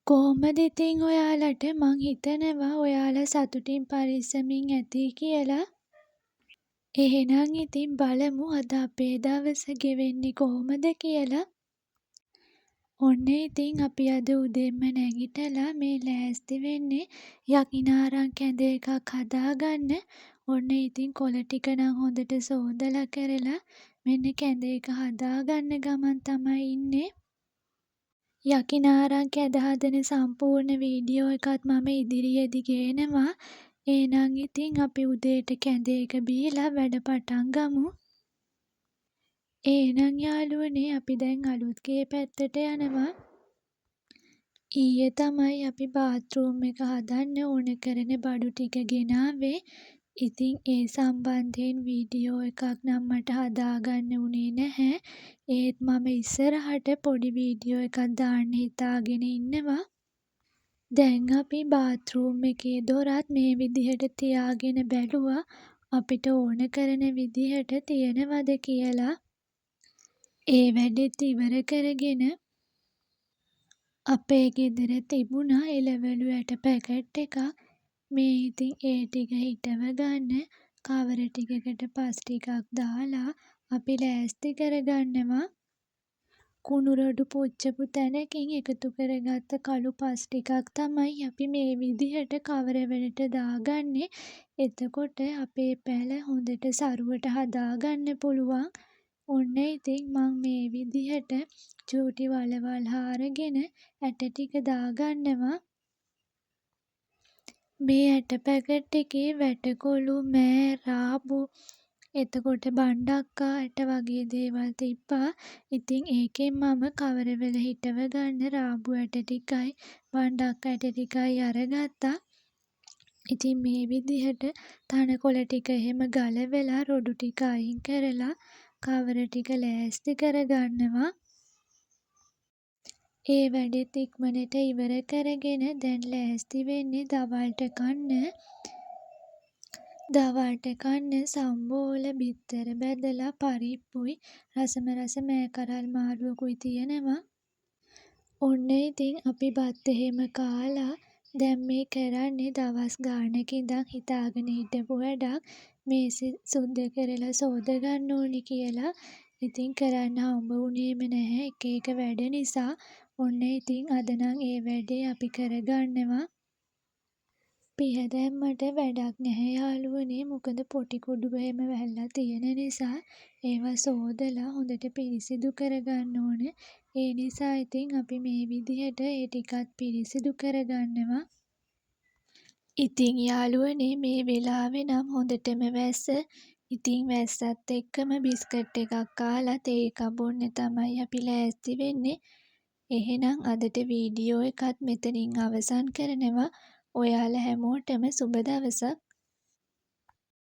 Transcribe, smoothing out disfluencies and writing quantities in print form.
කොහොමද ඉතින් ඔයාලට මං හිතනවා ඔයාලා සතුටින් පරිස්සමින් ඇති කියලා. එහෙනම් ඉතින් බලමු අද අපේ දවස ගෙවෙන්නේ කොහොමද කියලා. ඔන්න ඉතින් අපි අද උදෙන්ම නැගිටලා මේ ලෑස්ති වෙන්නේ යකිනාරං කැඳ එකක් හදාගන්න. ඔන්න ඉතින් කොළ ටික නම් හොඳට සෝදලා කරලා මෙන්න කැඳ එක හදාගන්න ගමන් තමයි ඉන්නේ. යකිනාරං කැඳ හදන සම්පූර්ණ වීඩියෝ එකත් මම ඉදිරියේදී ගේනවා. එහෙනම් ඉතින් අපි උදේට කැඳ එක බීලා වැඩ පටන් ගමු. එහෙනම් යාළුවනේ අපි දැන් අලුත් ගේ පැත්තට යනවා. ඊයේ තමයි අපි බාත්රූම් එක හදන්න ඕන කරන බඩු ටික ගෙනාවේ. ඉතින් ඒ සම්බන්ධයෙන් වීඩියෝ එකක් නම් මට හදාගන්න උනේ නැහැ. ඒත් මම ඉස්සරහට පොඩි වීඩියෝ එකක් දාන්න හිතාගෙන ඉන්නවා. දැන් අපි බාත්රූම් එකේ දොරත් මේ විදිහට තියාගෙන බැලුවා අපිට ඕන කරන විදිහට තියෙනවද කියලා. ඒ වැඩෙත් ඉවර කරගෙන අපේ ගෙදර තිබුණා එළවලු ඇට පැකට් එකක්. මේ ඉතින් ඒ ටික හිටව ගන්න කවර ටිකකට පස් ටිකක් දාලා අපි ලෑස්ති කරගන්නවා. කුණුරොඩු පුච්චපු තැනකින් එකතු කරගත්ත කළු පස් ටිකක් තමයි අපි මේ විදිහට කවරවලට දාගන්නේ. එතකොට අපේ පැළ හොඳට සරුවට හදාගන්න පුළුවන්. ඔන්න ඉතින් මං මේ විදිහට චූටි වලවල් හාරගෙන ඇට ටික දාගන්නවා. මේ ඇට පැකට් එකේ වැටකොළු, මෑ, රාබු, එතකොට බණ්ඩක්කා ඇට වගේ දේවල් තිබ්බා. ඉතින් ඒකෙන් මම කවරවල හිටව ගන්න රාබු ඇට ටිකයි, බණ්ඩක්කා ඇට ටිකයි අරගත්තා. ඉතින් මේ විදිහට තණකොළ ටික එහෙම ගලවලා රොඩු ටික අයින් කරලා කවර ටික ලෑස්ති කරගන්නවා. ඒ වැඩෙත් ඉක්මනට ඉවර කරගෙන දැන් ලෑස්ති වෙන්නේ දවල්ට කන්න. දවල්ට කන්න සම්බෝල, බිත්තර බැදලා, පරිප්පුයි, රසම රස මෑ කරල් මාළුවකුයි තියෙනවා. ඔන්න ඉතින් අපි බත් එහෙම කාලා දැන් මේ කරන්නේ දවස් ගානක ඉඳන් හිතාගෙන හිටපු වැඩක්. මේසෙ සුද්ද කරලා සෝද ගන්න ඕනි කියලා. ඉතින් කරන්න හම්බ වුණේම නැහැ එක එක වැඩ නිසා. ඔන්න ඉතින් අද නම් ඒ වැඩේ අපි කරගන්නවා. පිහ දැම්මට වැඩක් නැහැ යාළුවනේ. මොකද පොටි කුඩු එහෙම වැහිලා තියෙන නිසා ඒවා සෝදලා හොඳට පිරිසිදු කරගන්න ඕන. ඒ නිසා ඉතින් අපි මේ විදිහට ඒ ටිකත් පිරිසිදු කරගන්නවා. ඉතින් යාළුවනේ මේ වෙලාවේ නම් හොඳටම වැස්ස. ඉතින් වැස්සත් එක්කම බිස්කට් එකක් කාලා තේ එකක් බොන්න තමයි අපි ලෑස්ති වෙන්නේ. එහෙනම් අදට වීඩියෝ එකත් මෙතනින් අවසන් කරනවා. ඔයාලා හැමෝටම සුබ දවසක්.